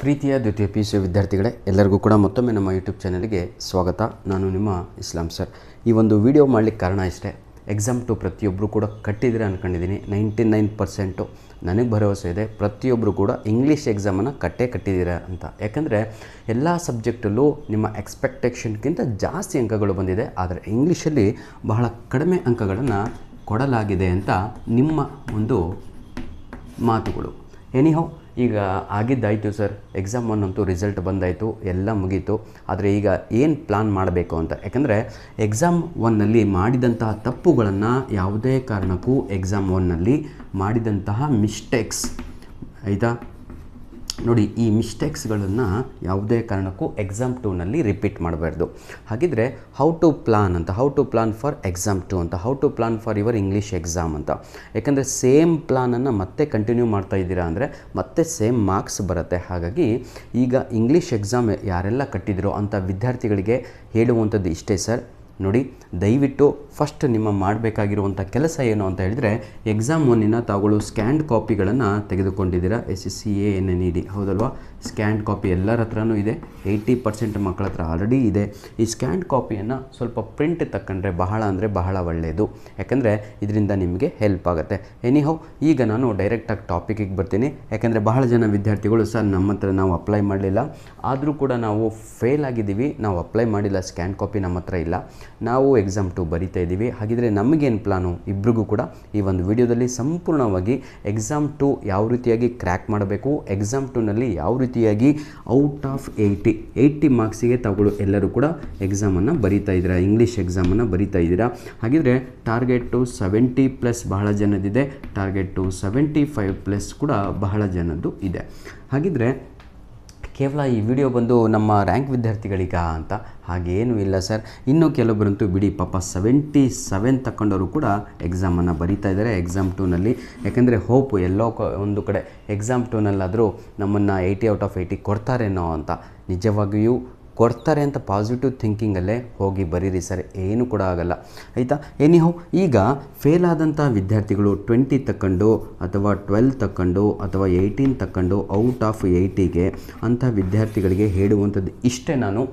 ಪ್ರೀತಿಯ ದ್ವಿತೀಯ PUC ವಿದ್ಯಾರ್ಥಿಗಳೇ, ಎಲ್ಲರಿಗೂ ಕೂಡ ಮತ್ತೊಮ್ಮೆ ನಮ್ಮ ಯೂಟ್ಯೂಬ್ ಚಾನಲ್ಗೆ ಸ್ವಾಗತ. ನಾನು ನಿಮ್ಮ ಇಸ್ಲಾಂ ಸರ್. ಈ ಒಂದು ವಿಡಿಯೋ ಮಾಡಲಿಕ್ಕೆ ಕಾರಣ ಇಷ್ಟೇ. ಎಕ್ಸಾಮ್ 2 ಪ್ರತಿಯೊಬ್ಬರು ಕೂಡ ಕಟ್ಟಿದ್ದೀರಾ ಅಂದ್ಕೊಂಡಿದ್ದೀನಿ. 99% ನನಗೆ ಭರವಸೆ ಇದೆ ಪ್ರತಿಯೊಬ್ಬರು ಕೂಡ ಇಂಗ್ಲೀಷ್ ಎಕ್ಸಾಮನ್ನು ಕಟ್ಟಿದ್ದೀರಾ ಅಂತ. ಯಾಕಂದರೆ ಎಲ್ಲ ಸಬ್ಜೆಕ್ಟಲ್ಲೂ ನಿಮ್ಮ ಎಕ್ಸ್ಪೆಕ್ಟೇಷನ್ಗಿಂತ ಜಾಸ್ತಿ ಅಂಕಗಳು ಬಂದಿದೆ, ಆದರೆ ಇಂಗ್ಲೀಷಲ್ಲಿ ಬಹಳ ಕಡಿಮೆ ಅಂಕಗಳನ್ನು ಕೊಡಲಾಗಿದೆ ಅಂತ ನಿಮ್ಮ ಒಂದು ಮಾತುಗಳು. ಎನಿಹೌ, ಈಗ ಆಗಿದ್ದಾಯಿತು ಸರ್, ಎಕ್ಸಾಮ್ 1 ಅಂತೂ ರಿಸಲ್ಟ್ ಬಂದಾಯಿತು, ಎಲ್ಲ ಮುಗೀತು. ಆದರೆ ಈಗ ಏನು ಪ್ಲಾನ್ ಮಾಡಬೇಕು ಅಂತ. ಯಾಕಂದರೆ ಎಕ್ಸಾಮ್ 1ನಲ್ಲಿ ಮಾಡಿದಂತಹ ತಪ್ಪುಗಳನ್ನು ಯಾವುದೇ ಕಾರಣಕ್ಕೂ ಎಕ್ಸಾಮ್ 1ನಲ್ಲಿ ಮಾಡಿದಂತಹ ಮಿಸ್ಟೇಕ್ಸ್, ಆಯಿತಾ ನೋಡಿ, ಈ ಮಿಸ್ಟೇಕ್ಸ್ಗಳನ್ನು ಯಾವುದೇ ಕಾರಣಕ್ಕೂ ಎಕ್ಸಾಮ್ 2ನಲ್ಲಿ ರಿಪೀಟ್ ಮಾಡಬಾರ್ದು. ಹಾಗಿದ್ರೆ how to plan for exam 2 ಅಂತ, how to plan for your English exam ಅಂತ. ಯಾಕಂದರೆ ಸೇಮ್ ಪ್ಲಾನನ್ನು ಮತ್ತೆ ಕಂಟಿನ್ಯೂ ಮಾಡ್ತಾ ಇದ್ದೀರಾ ಅಂದರೆ ಮತ್ತೆ ಸೇಮ್ ಮಾರ್ಕ್ಸ್ ಬರುತ್ತೆ. ಹಾಗಾಗಿ ಈಗ ಇಂಗ್ಲೀಷ್ ಎಕ್ಸಾಮ್ ಯಾರೆಲ್ಲ ಕಟ್ಟಿದಿರೋ ಅಂಥ ವಿದ್ಯಾರ್ಥಿಗಳಿಗೆ ಹೇಳುವಂಥದ್ದು ಇಷ್ಟೇ ಸರ್. ನೋಡಿ, ದಯವಿಟ್ಟು ಫಸ್ಟ್ ನಿಮ್ಮ ಮಾಡಬೇಕಾಗಿರುವಂಥ ಕೆಲಸ ಏನು ಅಂತ ಹೇಳಿದರೆ, ಎಕ್ಸಾಮ್ 1ನ ತಾವುಗಳು ಸ್ಕ್ಯಾನ್ಡ್ ಕಾಪಿಗಳನ್ನು ತೆಗೆದುಕೊಂಡಿದ್ದೀರಾ. SSCANNED ಹೌದಲ್ವಾ? ಸ್ಕ್ಯಾನ್ಡ್ ಕಾಪಿ ಎಲ್ಲರ ಹತ್ರನೂ ಇದೆ. 80% ಮಕ್ಕಳ ಹತ್ರ ಆಲ್ರೆಡಿ ಇದೆ. ಈ ಸ್ಕ್ಯಾನ್ಡ್ ಕಾಪಿಯನ್ನು ಸ್ವಲ್ಪ ಪ್ರಿಂಟ್ ತಗೊಂಡ್ರೆ ಬಹಳ ಒಳ್ಳೆಯದು. ಯಾಕಂದರೆ ಇದರಿಂದ ನಿಮಗೆ ಹೆಲ್ಪ್ ಆಗುತ್ತೆ. ಎನಿಹೌ, ಈಗ ನಾನು ಡೈರೆಕ್ಟಾಗಿ ಟಾಪಿಕಿಗೆ ಬರ್ತೀನಿ. ಯಾಕಂದರೆ ಬಹಳ ಜನ ವಿದ್ಯಾರ್ಥಿಗಳು ಸರ್ ನಮ್ಮ ಹತ್ರ ನಾವು ಅಪ್ಲೈ ಮಾಡಲಿಲ್ಲ, ಆದರೂ ಕೂಡ ನಾವು ಫೇಲ್ ಆಗಿದ್ದೀವಿ, ನಾವು ಅಪ್ಲೈ ಮಾಡಿಲ್ಲ, ಸ್ಕ್ಯಾನ್ ಕಾಪಿ ನಮ್ಮ ಹತ್ರ ಇಲ್ಲ, ನಾವು ಎಕ್ಸಾಮ್ 2 ಬರಿತಾ ಇದ್ದೀವಿ. ಹಾಗಿದ್ರೆ ನಮಗೇನು ಪ್ಲಾನು? ಇಬ್ಬರಿಗೂ ಕೂಡ ಈ ಒಂದು ವಿಡಿಯೋದಲ್ಲಿ ಸಂಪೂರ್ಣವಾಗಿ ಎಕ್ಸಾಮ್ 2 ಯಾವ ರೀತಿಯಾಗಿ ಕ್ರ್ಯಾಕ್ ಮಾಡಬೇಕು, ಎಕ್ಸಾಮ್ 2ನಲ್ಲಿ ಯಾವ ರೀತಿಯಾಗಿ ಔಟ್ ಆಫ್ 80 ಮಾರ್ಕ್ಸಿಗೆ ತಾವುಗಳು ಎಲ್ಲರೂ ಕೂಡ ಎಕ್ಸಾಮನ್ನು ಬರಿತಾ ಇದ್ದೀರಾ, ಇಂಗ್ಲೀಷ್ ಎಕ್ಸಾಮನ್ನು ಬರಿತಾ ಇದ್ದೀರಾ. ಹಾಗಿದ್ರೆ ಟಾರ್ಗೆಟು 70+ ಬಹಳ ಜನದಿದೆ, ಟಾರ್ಗೆಟು 75+ ಕೂಡ ಬಹಳ ಜನದ್ದು ಇದೆ. ಹಾಗಿದ್ರೆ ಕೇವಲ ಈ ವಿಡಿಯೋ ಬಂದು ನಮ್ಮ ರ್ಯಾಂಕ್ ವಿದ್ಯಾರ್ಥಿಗಳಿಗ ಅಂತ ಹಾಗೇನೂ ಇಲ್ಲ ಸರ್. ಇನ್ನೂ ಕೆಲವೊಬ್ಬರಂತೂ ಬಿಡಿ, ಪಾಪ 77 ತಗೊಂಡವರು ಕೂಡ ಎಕ್ಸಾಮನ್ನು ಬರೀತಾ ಇದ್ದಾರೆ ಎಕ್ಸಾಮ್ 2ನಲ್ಲಿ. ಯಾಕೆಂದರೆ ಹೋಪ್ ಎಲ್ಲೋ ಒಂದು ಕಡೆ ಎಕ್ಸಾಮ್ 2ನಲ್ಲಾದರೂ ನಮ್ಮನ್ನು 80 ಔಟ್ ಆಫ್ 80 ಕೊಡ್ತಾರೇನೋ ಅಂತ. ನಿಜವಾಗಿಯೂ ಕೊಡ್ತಾರೆ ಅಂತ ಪಾಸಿಟಿವ್ ಥಿಂಕಿಂಗಲ್ಲೇ ಹೋಗಿ ಬರೀರಿ ಸರ್, ಏನೂ ಕೂಡ ಆಗಲ್ಲ, ಆಯಿತಾ? ಎನಿಹೌ, ಈಗ ಫೇಲ್ ಆದಂಥ ವಿದ್ಯಾರ್ಥಿಗಳು 20 ತಗೊಂಡು ಅಥವಾ 12 ತಗೊಂಡು ಅಥವಾ 18 ತಗೊಂಡು ಔಟ್ ಆಫ್ 80ಗೆ ಅಂಥ ವಿದ್ಯಾರ್ಥಿಗಳಿಗೆ ಹೇಳುವಂಥದ್ದು ಇಷ್ಟೇ. ನಾನು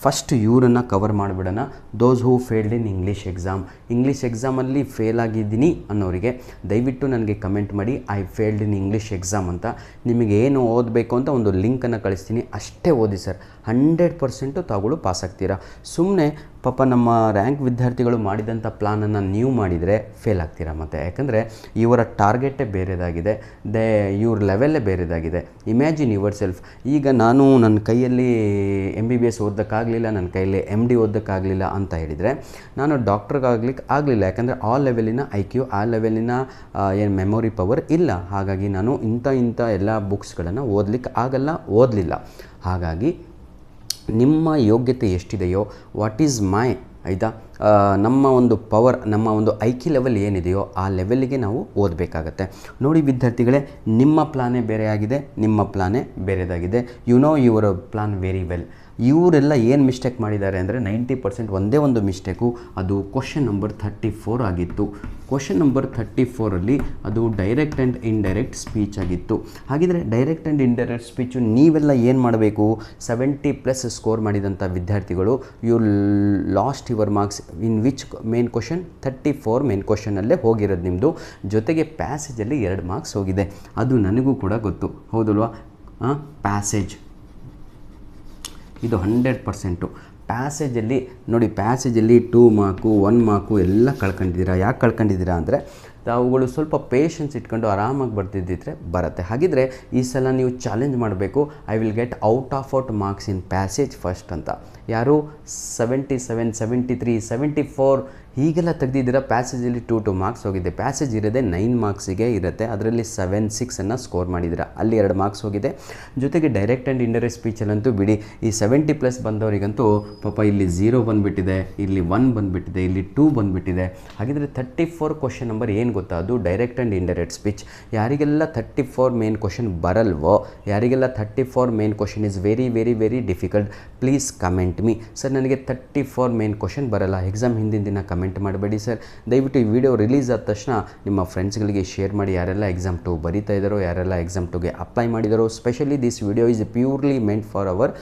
ಫಸ್ಟ್ ಇವರನ್ನು ಕವರ್ ಮಾಡಿಬಿಡೋಣ. Those who failed in English ಎಕ್ಸಾಮಲ್ಲಿ ಫೇಲ್ ಆಗಿದ್ದೀನಿ ಅನ್ನೋರಿಗೆ ದಯವಿಟ್ಟು ನನಗೆ ಕಮೆಂಟ್ ಮಾಡಿ, I failed in English exam ಅಂತ. ನಿಮಗೆ ಏನು ಓದಬೇಕು ಅಂತ ಒಂದು ಲಿಂಕನ್ನು ಕಳಿಸ್ತೀನಿ, ಅಷ್ಟೇ ಓದಿ ಸರ್, 100% ತಾವುಗಳು ಪಾಸ್ ಆಗ್ತೀರಾ. ಸುಮ್ಮನೆ ಪಾಪ ನಮ್ಮ ರ್ಯಾಂಕ್ ವಿದ್ಯಾರ್ಥಿಗಳು ಮಾಡಿದಂಥ ಪ್ಲಾನನ್ನು ನೀವು ಮಾಡಿದರೆ ಫೇಲ್ ಆಗ್ತೀರಾ ಮತ್ತೆ. ಯಾಕಂದರೆ ಇವರ ಟಾರ್ಗೆಟೇ ಬೇರೆದಾಗಿದೆ, ಇವ್ರ ಲೆವೆಲ್ಲೇ ಬೇರೆದಾಗಿದೆ. Imagine yourself. ಈಗ ನಾನು ನನ್ನ ಕೈಯಲ್ಲಿ MBBS ಓದೋಕ್ಕಾಗಲಿಲ್ಲ, ನನ್ನ ಕೈಯಲ್ಲಿ MD ಓದೋಕ್ಕಾಗಲಿಲ್ಲ ಅಂತ ಹೇಳಿದರೆ ನಾನು ಡಾಕ್ಟ್ರಿಗಾಗ್ಲಿಕ್ಕೆ ಆಗಲಿಲ್ಲ. ಯಾಕಂದರೆ ಆ ಲೆವೆಲಿನ IQ, ಆ ಲೆವೆಲಿನ ಏನು ಮೆಮೊರಿ ಪವರ್ ಇಲ್ಲ. ಹಾಗಾಗಿ ನಾನು ಇಂಥ ಎಲ್ಲ ಬುಕ್ಸ್ಗಳನ್ನು ಓದಲಿಲ್ಲ. ಹಾಗಾಗಿ ನಿಮ್ಮ ಯೋಗ್ಯತೆ ಎಷ್ಟಿದೆಯೋ, ವಾಟ್ ಈಸ್ ಮೈ, ಆಯಿತಾ, ನಮ್ಮ ಒಂದು ಪವರ್, ನಮ್ಮ ಒಂದು IQ ಲೆವೆಲ್ ಏನಿದೆಯೋ ಆ ಲೆವೆಲ್ಗೆ ನಾವು ಓದಬೇಕಾಗತ್ತೆ. ನೋಡಿ ವಿದ್ಯಾರ್ಥಿಗಳೇ, ನಿಮ್ಮ ಪ್ಲಾನೇ ಬೇರೆಯಾಗಿದೆ, ನಿಮ್ಮ ಪ್ಲಾನೇ ಬೇರೆದಾಗಿದೆ. You know your plan very well. ಇವರೆಲ್ಲ ಏನು ಮಿಸ್ಟೇಕ್ ಮಾಡಿದ್ದಾರೆ ಅಂದರೆ 90% ಒಂದೇ ಒಂದು ಮಿಸ್ಟೇಕು, ಅದು ಕ್ವಶನ್ ನಂಬರ್ 34 ಆಗಿತ್ತು. ಕ್ವಶನ್ ನಂಬರ್ 34ಅಲ್ಲಿ ಅದು ಡೈರೆಕ್ಟ್ ಆ್ಯಂಡ್ ಇಂಡೈರೆಕ್ಟ್ ಸ್ಪೀಚ್ ಆಗಿತ್ತು. ಹಾಗಿದ್ರೆ ಡೈರೆಕ್ಟ್ ಆ್ಯಂಡ್ ಇಂಡೈರೆಕ್ಟ್ ಸ್ಪೀಚು ನೀವೆಲ್ಲ ಏನು ಮಾಡಬೇಕು? 70+ ಸ್ಕೋರ್ ಮಾಡಿದಂಥ ವಿದ್ಯಾರ್ಥಿಗಳು, you lost your marks in which main question? 34 ಮೇನ್ ಕ್ವಶನಲ್ಲೇ ಹೋಗಿರೋದು ನಿಮ್ಮದು. ಜೊತೆಗೆ ಪ್ಯಾಸೇಜಲ್ಲಿ 2 ಮಾರ್ಕ್ಸ್ ಹೋಗಿದೆ, ಅದು ನನಗೂ ಕೂಡ ಗೊತ್ತು, ಹೌದಲ್ವಾ? ಪ್ಯಾಸೇಜ್ ಇದು 100%. ಪ್ಯಾಸೇಜಲ್ಲಿ ನೋಡಿ, ಪ್ಯಾಸೇಜಲ್ಲಿ 2 ಮಾರ್ಕು 1 ಮಾರ್ಕು ಎಲ್ಲ ಕಳ್ಕೊಂಡಿದ್ದೀರಾ. ಯಾಕೆ ಕಳ್ಕೊಂಡಿದ್ದೀರಾ ಅಂದರೆ ತಾವುಗಳು ಸ್ವಲ್ಪ ಪೇಷನ್ಸ್ ಇಟ್ಕೊಂಡು ಆರಾಮಾಗಿ ಬರ್ತಿದ್ದಿದ್ರೆ ಬರುತ್ತೆ. ಹಾಗಿದ್ರೆ ಈ ಸಲ ನೀವು ಚಾಲೆಂಜ್ ಮಾಡಬೇಕು, I will get out marks in passage first ಅಂತ. ಯಾರು 77, 73, 74 ಹೀಗೆಲ್ಲ ತೆಗೆದಿದ್ದೀರಾ. ಪ್ಯಾಸೇಜಲ್ಲಿ 2 ಮಾರ್ಕ್ಸ್ ಹೋಗಿದೆ. ಪ್ಯಾಸೇಜ್ ಇರೋದೇ 9 ಮಾರ್ಕ್ಸಿಗೆ ಇರುತ್ತೆ, ಅದರಲ್ಲಿ 76 ಸ್ಕೋರ್ ಮಾಡಿದ್ದೀರಾ, ಅಲ್ಲಿ 2 ಮಾರ್ಕ್ಸ್ ಹೋಗಿದೆ. ಜೊತೆಗೆ ಡೈರೆಕ್ಟ್ ಆ್ಯಂಡ್ ಇಂಡೈರೆಕ್ಟ್ ಸ್ಪೀಚಲ್ಲಂತೂ ಬಿಡಿ, ಈ 70+ ಬಂದವರಿಗಂತೂ ಪಾಪ ಇಲ್ಲಿ 0 ಬಂದುಬಿಟ್ಟಿದೆ, ಇಲ್ಲಿ 1 ಬಂದುಬಿಟ್ಟಿದೆ, ಇಲ್ಲಿ 2 ಬಂದುಬಿಟ್ಟಿದೆ. ಹಾಗಿದ್ರೆ 34 ಕ್ವಶನ್ ನಂಬರ್ ಏನು ಗೊತ್ತಾ? ಅದು ಡೈರೆಕ್ಟ್ ಆ್ಯಂಡ್ ಇಂಡೈರೆಕ್ಟ್ ಸ್ಪೀಚ್. ಯಾರಿಗೆಲ್ಲ 34 ಮೇನ್ ಕ್ವಶನ್ ಬರಲ್ವೋ, ಯಾರಿಗೆಲ್ಲ 34 main question is very very very difficult, please comment. Comment me. Sir ನನಗೆ 34 ಮೇನ್ ಕ್ವಶನ್ ಬರಲ್ಲ, ಎಕ್ಸಾಮ್ ಹಿಂದಿನ ದಿನ ಕಮೆಂಟ್ ಮಾಡಬೇಡಿ ಸರ್. ದಯವಿಟ್ಟು ಈ ವಿಡಿಯೋ ರಿಲೀಸ್ ಆದ ತಕ್ಷಣ ನಿಮ್ಮ ಫ್ರೆಂಡ್ಸ್ಗಳಿಗೆ ಶೇರ್ ಮಾಡಿ, ಯಾರೆಲ್ಲ ಎಕ್ಸಾಮ್ 2 ಬರೀತಾ ಇದ್ದಾರೋ, ಯಾರೆಲ್ಲ ಎಕ್ಸಾಮ್ 2ಗೆ ಅಪ್ಲೈ ಮಾಡಿದಾರೋ. Specially this video is purely meant for our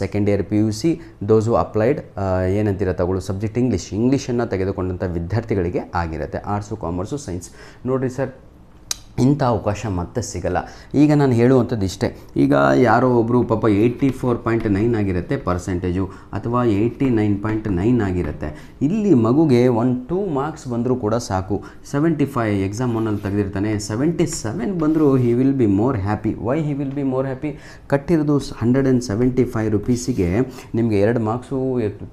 second year PUC, those who applied ಏನಂತೀರ ತಗೊಳ್ಳೋ ಸಬ್ಜೆಕ್ಟ್ ಇಂಗ್ಲೀಷನ್ನು ತೆಗೆದುಕೊಂಡಂಥ ವಿದ್ಯಾರ್ಥಿಗಳಿಗೆ ಆಗಿರುತ್ತೆ, ಆರ್ಟ್ಸು, ಕಾಮರ್ಸು, ಸೈನ್ಸ್. ನೋಡಿರಿ ಸರ್, ಇಂಥ ಅವಕಾಶ ಮತ್ತೆ ಸಿಗಲ್ಲ. ಈಗ ನಾನು ಹೇಳುವಂಥದ್ದು ಇಷ್ಟೇ, ಈಗ ಯಾರೋ ಒಬ್ಬರು ಪಾಪ 84.9 ಆಗಿರುತ್ತೆ ಪರ್ಸೆಂಟೇಜು, ಅಥವಾ 89.9 ಆಗಿರುತ್ತೆ. ಇಲ್ಲಿ ಮಗುಗೆ 1-2 ಮಾರ್ಕ್ಸ್ ಬಂದರೂ ಕೂಡ ಸಾಕು. 75 ಎಕ್ಸಾಮ್ ಒನ್ನಲ್ಲಿ ತೆಗೆದಿರ್ತಾನೆ, 77 ಬಂದರೂ he will be more happy. Why he will be more happy? ಕಟ್ಟಿರೋದು 175 ರುಪೀಸಿಗೆ ನಿಮಗೆ 2 ಮಾರ್ಕ್ಸು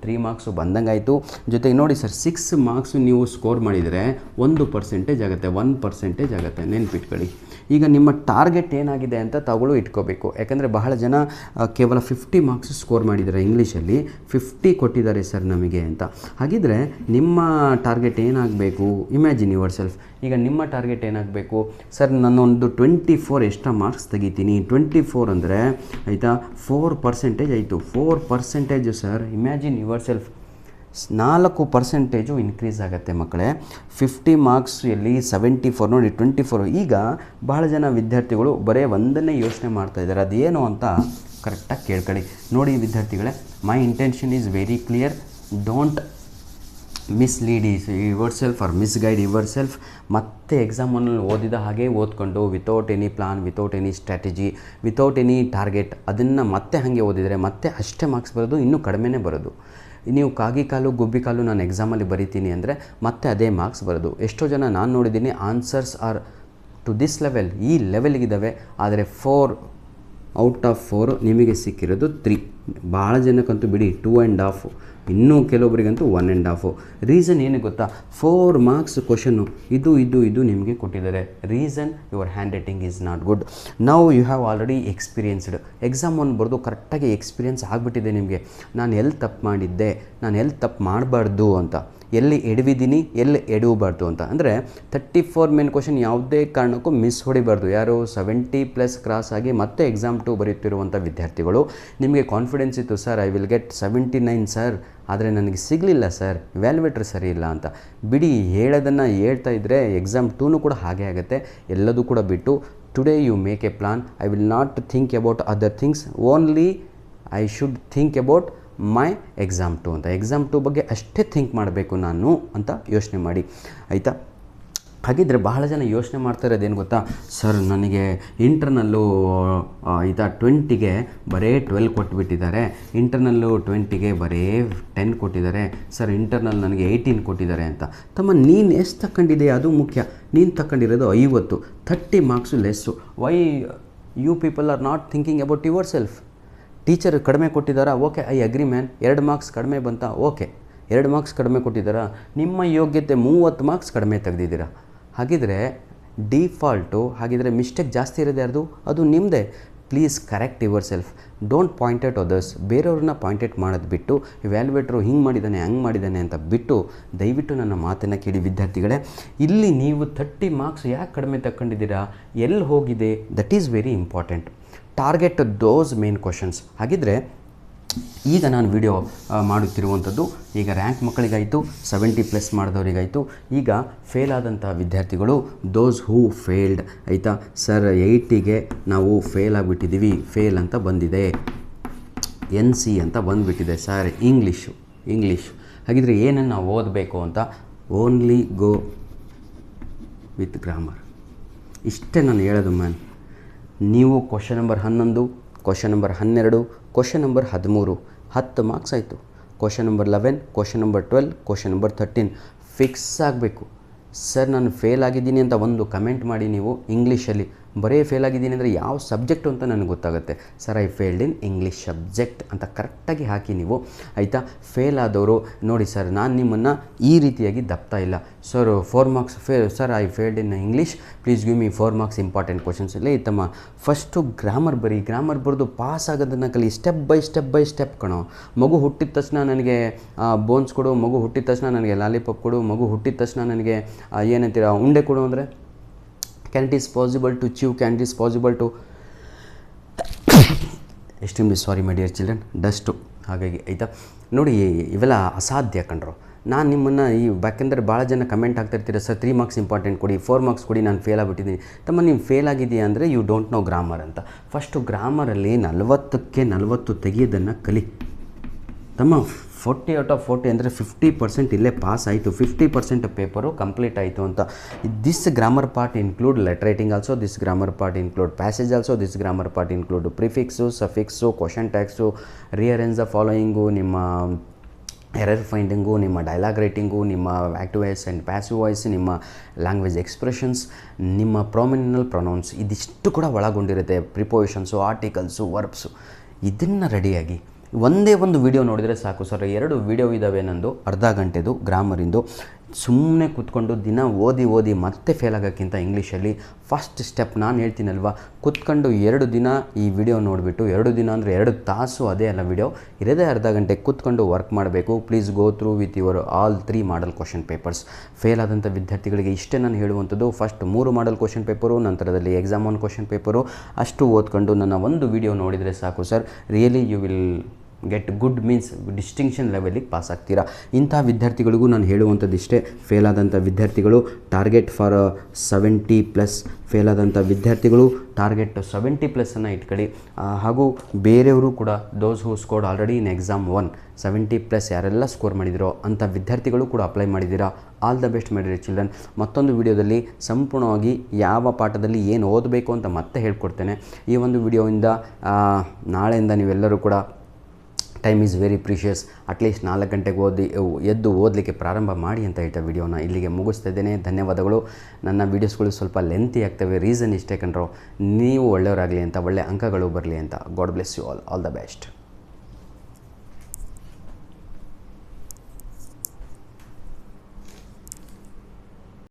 3 ಮಾರ್ಕ್ಸು ಬಂದಂಗಾಯಿತು. ಜೊತೆಗೆ ನೋಡಿ ಸರ್, 6 ಮಾರ್ಕ್ಸು ನೀವು ಸ್ಕೋರ್ ಮಾಡಿದರೆ 1% ಆಗುತ್ತೆ, 1% ಆಗುತ್ತೆ. ನೆನ್ಪಿಟ್ಕೊಳ್ಳಿ. ಈಗ ನಿಮ್ಮ ಟಾರ್ಗೆಟ್ ಏನಾಗಿದೆ ಅಂತ ತಗೊಳ್ಳೋ ಇಟ್ಕೋಬೇಕು. ಯಾಕಂದರೆ ಬಹಳ ಜನ ಕೇವಲ 50 ಮಾರ್ಕ್ಸ್ ಸ್ಕೋರ್ ಮಾಡಿದ್ದಾರೆ, ಇಂಗ್ಲೀಷಲ್ಲಿ 50 ಕೊಟ್ಟಿದ್ದಾರೆ ಸರ್ ನಮಗೆ ಅಂತ. ಹಾಗಿದ್ರೆ ನಿಮ್ಮ ಟಾರ್ಗೆಟ್ ಏನಾಗಬೇಕು? Imagine yourself. ಈಗ ನಿಮ್ಮ ಟಾರ್ಗೆಟ್ ಏನಾಗಬೇಕು? ಸರ್ ನಾನೊಂದು 24 ಎಕ್ಸ್ಟ್ರಾ ಮಾರ್ಕ್ಸ್ ತೆಗಿತೀನಿ. 24 ಅಂದರೆ ಆಯಿತಾ, 4% ಆಯಿತು. 4% sir, imagine your self, 4% increase ಆಗುತ್ತೆ ಮಕ್ಕಳೇ. 50 ಮಾರ್ಕ್ಸ್ ಎಲ್ಲಿ 74 ನೋಡಿ, 24. ಈಗ ಬಹಳ ಜನ ವಿದ್ಯಾರ್ಥಿಗಳು ಬರೀ ಒಂದನ್ನೇ ಯೋಚನೆ ಮಾಡ್ತಾಯಿದ್ದಾರೆ, ಅದೇನು ಅಂತ ಕರೆಕ್ಟಾಗಿ ಕೇಳ್ಕೊಳ್ಳಿ. ನೋಡಿ ವಿದ್ಯಾರ್ಥಿಗಳೇ, my intention is very clear. Don't mislead yourself or misguide yourself. ಮತ್ತೆ ಎಕ್ಸಾಮನ್ನು ಓದಿದ ಹಾಗೆ ಓದ್ಕೊಂಡು without any plan, without any strategy, without any target, ಅದನ್ನು ಮತ್ತೆ ಹಾಗೆ ಓದಿದರೆ ಮತ್ತೆ ಅಷ್ಟೇ ಮಾರ್ಕ್ಸ್ ಬರೋದು, ಇನ್ನೂ ಕಡಿಮೆನೇ ಬರೋದು. ನೀವು ಕಾಗಿ ಕಾಲು ಗುಬ್ಬಿ ಕಾಲು ನಾನು ಎಕ್ಸಾಮಲ್ಲಿ ಬರಿತೀನಿ ಅಂದರೆ ಮತ್ತೆ ಅದೇ ಮಾರ್ಕ್ಸ್ ಬರೋದು. ಎಷ್ಟೋ ಜನ ನಾನು ನೋಡಿದ್ದೀನಿ, answers are to this level, ಈ ಲೆವೆಲ್ಗಿದ್ದಾವೆ, ಆದರೆ 4 ಔಟ್ ಆಫ್ 4 ನಿಮಗೆ ಸಿಕ್ಕಿರೋದು 3. ಭಾಳ ಜನಕ್ಕಂತೂ ಬಿಡಿ 2.5, ಇನ್ನೂ ಕೆಲವೊಬ್ಬರಿಗಂತೂ 1.5. ರೀಸನ್ ಏನು ಗೊತ್ತಾ? 4 ಮಾರ್ಕ್ಸ್ ಕ್ವಶನ್ನು ಇದು ನಿಮಗೆ ಕೊಟ್ಟಿದ್ದಾರೆ. Reason your handwriting is not good. Now you have already experienced. Exam ಒಂದು ಬರೆದು ಕರೆಕ್ಟಾಗಿ ಎಕ್ಸ್ಪೀರಿಯನ್ಸ್ ಆಗಿಬಿಟ್ಟಿದೆ ನಿಮಗೆ, ನಾನು ಎಲ್ಲಿ ತಪ್ಪು ಮಾಡಿದ್ದೆ, ನಾನು ಎಲ್ಲಿ ತಪ್ಪು ಮಾಡಬಾರ್ದು ಅಂತ, ಎಲ್ಲಿ ಎಡವಿದ್ದೀನಿ, ಎಲ್ಲಿ ಎಡವಬಾರ್ದು ಅಂತ. ಅಂದರೆ 34 ಮೇನ್ ಕ್ವಶನ್ ಯಾವುದೇ ಕಾರಣಕ್ಕೂ ಮಿಸ್ ಹೊಡಿಬಾರ್ದು. ಯಾರು 70+ ಕ್ರಾಸ್ ಆಗಿ ಮತ್ತೆ ಎಕ್ಸಾಮ್ 2 ಬರೆಯುತ್ತಿರುವಂಥ ವಿದ್ಯಾರ್ಥಿಗಳು, ನಿಮಗೆ ಕಾನ್ಫಿಡೆನ್ಸ್ ಇತ್ತು, sir I will get 79 sir, ಆದರೆ ನನಗೆ ಸಿಗಲಿಲ್ಲ ಸರ್, ವ್ಯಾಲ್ಯುವೇಟ್ರ್ ಸರಿ ಇಲ್ಲ ಅಂತ. ಬಿಡಿ, ಹೇಳೋದನ್ನು ಹೇಳ್ತಾ ಇದ್ದರೆ ಎಕ್ಸಾಮ್ 2ನೂ ಕೂಡ ಹಾಗೆ ಆಗುತ್ತೆ. ಎಲ್ಲದೂ ಕೂಡ ಬಿಟ್ಟು today you make a plan. I will not think about other things, only I should think about my exam 2 ಅಂತ. ಎಕ್ಸಾಮ್ 2 ಬಗ್ಗೆ ಅಷ್ಟೇ ಥಿಂಕ್ ಮಾಡಬೇಕು ನಾನು ಅಂತ ಯೋಚನೆ ಮಾಡಿ, ಆಯಿತಾ? ಹಾಗಿದ್ದರೆ ಬಹಳ ಜನ ಯೋಚನೆ ಮಾಡ್ತಾ ಇರೋದೇನು ಗೊತ್ತಾ? ಸರ್ ನನಗೆ ಇಂಟರ್ನಲ್ಲು ಆಯಿತಾ 20ಗೆ ಬರೀ 12 ಕೊಟ್ಬಿಟ್ಟಿದ್ದಾರೆ, ಇಂಟರ್ನಲ್ಲು 20ಗೆ ಬರೀ 10 ಕೊಟ್ಟಿದ್ದಾರೆ, ಸರ್ ಇಂಟರ್ನಲ್ ನನಗೆ 18 ಕೊಟ್ಟಿದ್ದಾರೆ ಅಂತ. ತಮ್ಮ ನೀನು ಎಷ್ಟು ತಗೊಂಡಿದೆ ಅದು ಮುಖ್ಯ. ನೀನು ತಗೊಂಡಿರೋದು 50, 30 marks less. Why you people are not thinking about yourself? Teacher ಕಡಿಮೆ ಕೊಟ್ಟಿದ್ದಾರಾ? Okay, I agree man. 2 marks ಕಡಿಮೆ ಬಂತಾ? ಓಕೆ, 2 ಮಾರ್ಕ್ಸ್ ಕಡಿಮೆ ಕೊಟ್ಟಿದ್ದಾರಾ? ನಿಮ್ಮ ಯೋಗ್ಯತೆ 30 ಮಾರ್ಕ್ಸ್ ಕಡಿಮೆ ತೆಗೆದಿದ್ದೀರಾ. ಹಾಗಿದ್ರೆ ಡಿಫಾಲ್ಟು, ಹಾಗಿದ್ರೆ ಮಿಸ್ಟೇಕ್ ಜಾಸ್ತಿ ಇರೋದು ಯಾರ್ದು? ಅದು ನಿಮ್ಮದೇ. Please correct your self. Don't point out others. ಬೇರೆಯವ್ರನ್ನ ಪಾಯಿಂಟ್ ಔಟ್ ಮಾಡೋದು ಬಿಟ್ಟು, ವ್ಯಾಲ್ಯುವೇಟ್ರು ಹಿಂಗೆ ಮಾಡಿದ್ದಾನೆ ಹಂಗೆ ಮಾಡಿದ್ದಾನೆ ಅಂತ ಬಿಟ್ಟು ದಯವಿಟ್ಟು ನನ್ನ ಮಾತನ್ನು ಕೇಳಿ ವಿದ್ಯಾರ್ಥಿಗಳೇ. ಇಲ್ಲಿ ನೀವು 30 ಮಾರ್ಕ್ಸ್ ಯಾಕೆ ಕಡಿಮೆ ತಗೊಂಡಿದ್ದೀರಾ, ಎಲ್ಲಿ ಹೋಗಿದೆ, that is very important. Target those main questions. ಹಾಗಿದ್ರೆ ಈಗ ನಾನು ವಿಡಿಯೋ ಮಾಡುತ್ತಿರುವಂಥದ್ದು ಈಗ ರ್ಯಾಂಕ್ ಮಕ್ಕಳಿಗಾಯಿತು, 70+ ಮಾಡಿದವರಿಗಾಯಿತು. ಈಗ ಫೇಲ್ ಆದಂಥ ವಿದ್ಯಾರ್ಥಿಗಳು, ದೋಸ್ ಹೂ ಫೇಲ್ಡ್, ಆಯಿತಾ? ಸರ್ 80ಗೆ ನಾವು ಫೇಲ್ ಆಗಿಬಿಟ್ಟಿದ್ದೀವಿ, ಫೇಲ್ ಅಂತ ಬಂದಿದೆ, NC ಅಂತ ಬಂದುಬಿಟ್ಟಿದೆ ಸರ್, ಇಂಗ್ಲೀಷು. ಹಾಗಿದ್ರೆ ಏನನ್ನು ಓದಬೇಕು ಅಂತ? Only go with grammar. ಇಷ್ಟೇ ನಾನು ಹೇಳೋದು ಮ್ಯಾನ್. ನೀವು question number 11, question number 12, question number 13, 10 marks ಆಯಿತು. Question number 11, question number 12, question number 13 fix ಆಗಬೇಕು. ಸರ್ ನಾನು ಫೇಲ್ ಆಗಿದ್ದೀನಿ ಅಂತ ಒಂದು ಕಮೆಂಟ್ ಮಾಡಿ ನೀವು ಇಂಗ್ಲೀಷಲ್ಲಿ. ಬರೀ ಫೇಲ್ ಆಗಿದ್ದೀನಿ ಅಂದರೆ ಯಾವ ಸಬ್ಜೆಕ್ಟು ಅಂತ ನನಗೆ ಗೊತ್ತಾಗುತ್ತೆ. Sir I failed in English subject ಅಂತ ಕರೆಕ್ಟಾಗಿ ಹಾಕಿ ನೀವು, ಆಯಿತಾ? ಫೇಲ್ ಆದವರು ನೋಡಿ, ಸರ್ ನಾನು ನಿಮ್ಮನ್ನು ಈ ರೀತಿಯಾಗಿ ದಪ್ತಾ ಇಲ್ಲ. Sir 4 marks sir I failed in English, please give me 4 marks important questions. ಇಲ್ಲ ತಮ್ಮ, ಫಸ್ಟು ಗ್ರಾಮರ್ ಬರೀ, ಗ್ರಾಮರ್ ಬರೆದು ಪಾಸ್ ಆಗೋದನ್ನು ಕಲಿ. ಸ್ಟೆಪ್ ಬೈ ಸ್ಟೆಪ್ ಕಣೋ. ಮಗು ಹುಟ್ಟಿದ ತಕ್ಷಣ ನನಗೆ ಬೋನ್ಸ್ ಕೊಡು, ಮಗು ಹುಟ್ಟಿದ ತಕ್ಷಣ ನನಗೆ ಲಾಲಿಪಾಪ್ ಕೊಡು, ಮಗು ಹುಟ್ಟಿದ ತಕ್ಷಣ ನನಗೆ ಏನಂತೀರ ಉಂಡೆ ಕೊಡು ಅಂದರೆ, can it is possible to chew, can it is possible to extremely sorry my dear children, dust ಹಾಗಾಗಿ ಆಯಿತಾ. ನೋಡಿ, ಇವೆಲ್ಲ ಅಸಾಧ್ಯ ಕಣ್ರು. ನಾನು ನಿಮ್ಮನ್ನು ಯಾಕೆಂದರೆ ಭಾಳ ಜನ ಕಮೆಂಟ್ ಆಗ್ತಾಯಿರ್ತೀರ, ಸರ್ 3 ಮಾರ್ಕ್ಸ್ ಇಂಪಾರ್ಟೆಂಟ್ ಕೊಡಿ, 4 ಮಾರ್ಕ್ಸ್ ಕೊಡಿ, ನಾನು ಫೇಲ್ ಆಗಿಬಿಟ್ಟಿದ್ದೀನಿ. ತಮ್ಮ ನೀವು ಫೇಲ್ ಆಗಿದೆಯಾ ಅಂದರೆ ಯು ಡೋಂಟ್ ನೋ ಗ್ರಾಮರ್ ಅಂತ. ಫಸ್ಟು ಗ್ರಾಮರಲ್ಲಿ 40ಕ್ಕೆ 40 ತೆಗೆಯೋದನ್ನು ಕಲಿ ತಮ್ಮ. 40 ಔಟ್ ಆಫ್ 40 ಅಂದರೆ 50% ಇಲ್ಲೇ ಪಾಸ್ ಆಯಿತು, 50% ಪೇಪರು ಕಂಪ್ಲೀಟ್ ಆಯಿತು ಅಂತ. This grammar part include letter writing also, this grammar part include passage also, this grammar part include prefix, suffix, question tags, rearrange the following, ನಿಮ್ಮ error finding, ನಿಮ್ಮ dialogue writing, ನಿಮ್ಮ active voice and passive voice, ನಿಮ್ಮ language expressions, ನಿಮ್ಮ pronominal pronouns, ಇದಿಷ್ಟು ಕೂಡ ಒಳಗೊಂಡಿರುತ್ತೆ. Prepositions, articles, verbs. ಇದನ್ನು ರೆಡಿಯಾಗಿ ಒಂದೇ ಒಂದು ವಿಡಿಯೋ ನೋಡಿದರೆ ಸಾಕು ಸರ್. 2 ವಿಡಿಯೋ ಇದ್ದಾವೆ ನಂದು, ಅರ್ಧ ಗಂಟೆದು ಗ್ರಾಮರಿಂದು. ಸುಮ್ಮನೆ ಕೂತ್ಕೊಂಡು ದಿನ ಓದಿ ಮತ್ತೆ ಫೇಲ್ ಆಗೋಕ್ಕಿಂತ ಇಂಗ್ಲೀಷಲ್ಲಿ ಫಸ್ಟ್ ಸ್ಟೆಪ್ ನಾನು ಹೇಳ್ತೀನಲ್ವ, ಕೂತ್ಕೊಂಡು 2 ದಿನ ಈ ವಿಡಿಯೋ ನೋಡಿಬಿಟ್ಟು, 2 ದಿನ ಅಂದರೆ 2 ತಾಸು, ಅದೇ ಅಲ್ಲ ವಿಡಿಯೋ ಇರೋದೇ ಅರ್ಧ ಗಂಟೆ, ಕೂತ್ಕೊಂಡು ವರ್ಕ್ ಮಾಡಬೇಕು. Please go through with your all 3 model question papers. Fail ಆದಂಥ ವಿದ್ಯಾರ್ಥಿಗಳಿಗೆ ಇಷ್ಟೇ ನಾನು ಹೇಳುವಂಥದ್ದು. ಫಸ್ಟ್ 3 ಮಾಡಲ್ ಕ್ವಶನ್ ಪೇಪರು, ನಂತರದಲ್ಲಿ ಎಕ್ಸಾಮ್ 1 ಕ್ವಶನ್ ಪೇಪರು, ಅಷ್ಟು ಓದ್ಕೊಂಡು ನನ್ನ ಒಂದು ವಿಡಿಯೋ ನೋಡಿದರೆ ಸಾಕು sir. Really you will get good means distinction ಲೆವೆಲಿಗೆ ಪಾಸ್ ಆಗ್ತೀರಾ. ಇಂಥ ವಿದ್ಯಾರ್ಥಿಗಳಿಗೂ ನಾನು ಹೇಳುವಂಥದ್ದು ಇಷ್ಟೇ. ಫೇಲ್ ಆದಂಥ ವಿದ್ಯಾರ್ಥಿಗಳು ಟಾರ್ಗೆಟ್ ಫಾರ್ 70+, ಫೇಲ್ ಆದಂಥ ವಿದ್ಯಾರ್ಥಿಗಳು ಟಾರ್ಗೆಟ್ 70+ ಇಟ್ಕೊಳ್ಳಿ. ಹಾಗೂ ಬೇರೆಯವರು ಕೂಡ ದೋಸ್ ಹೂ ಸ್ಕೋರ್ಡ್ ಆಲ್ರೆಡಿ ಇನ್ ಎಕ್ಸಾಮ್ 1 70+ ಯಾರೆಲ್ಲ ಸ್ಕೋರ್ ಮಾಡಿದಿರೋ ಅಂಥ ವಿದ್ಯಾರ್ಥಿಗಳು ಕೂಡ ಅಪ್ಲೈ ಮಾಡಿದ್ದೀರಾ. All the best my dear children. ಮತ್ತೊಂದು ವಿಡಿಯೋದಲ್ಲಿ ಸಂಪೂರ್ಣವಾಗಿ ಯಾವ ಪಾಠದಲ್ಲಿ ಏನು ಓದಬೇಕು ಅಂತ ಮತ್ತೆ ಹೇಳ್ಕೊಡ್ತೇನೆ. ಈ ಒಂದು ವಿಡಿಯೋಯಿಂದ ನಾಳೆಯಿಂದ ನೀವೆಲ್ಲರೂ ಕೂಡ time is very precious. At least 4 ಗಂಟೆಗೆ ಎದ್ದು ಓದಲಿಕ್ಕೆ ಪ್ರಾರಂಭ ಮಾಡಿ ಅಂತ ಹೇಳ್ತಾ ವಿಡಿಯೋನ ಇಲ್ಲಿಗೆ ಮುಗಿಸ್ತಾ ಇದ್ದೇನೆ. ಧನ್ಯವಾದಗಳು. ನನ್ನ ವೀಡಿಯೋಸ್ಗಳು ಸ್ವಲ್ಪ ಲೆಂತಿ ಆಗ್ತವೆ, ರೀಸನ್ ಇಷ್ಟೇ ಕಣ್ರೋ, ನೀವು ಒಳ್ಳೆಯವರಾಗಲಿ ಅಂತ, ಒಳ್ಳೆ ಅಂಕಗಳು ಬರಲಿ ಅಂತ. God bless you all the best.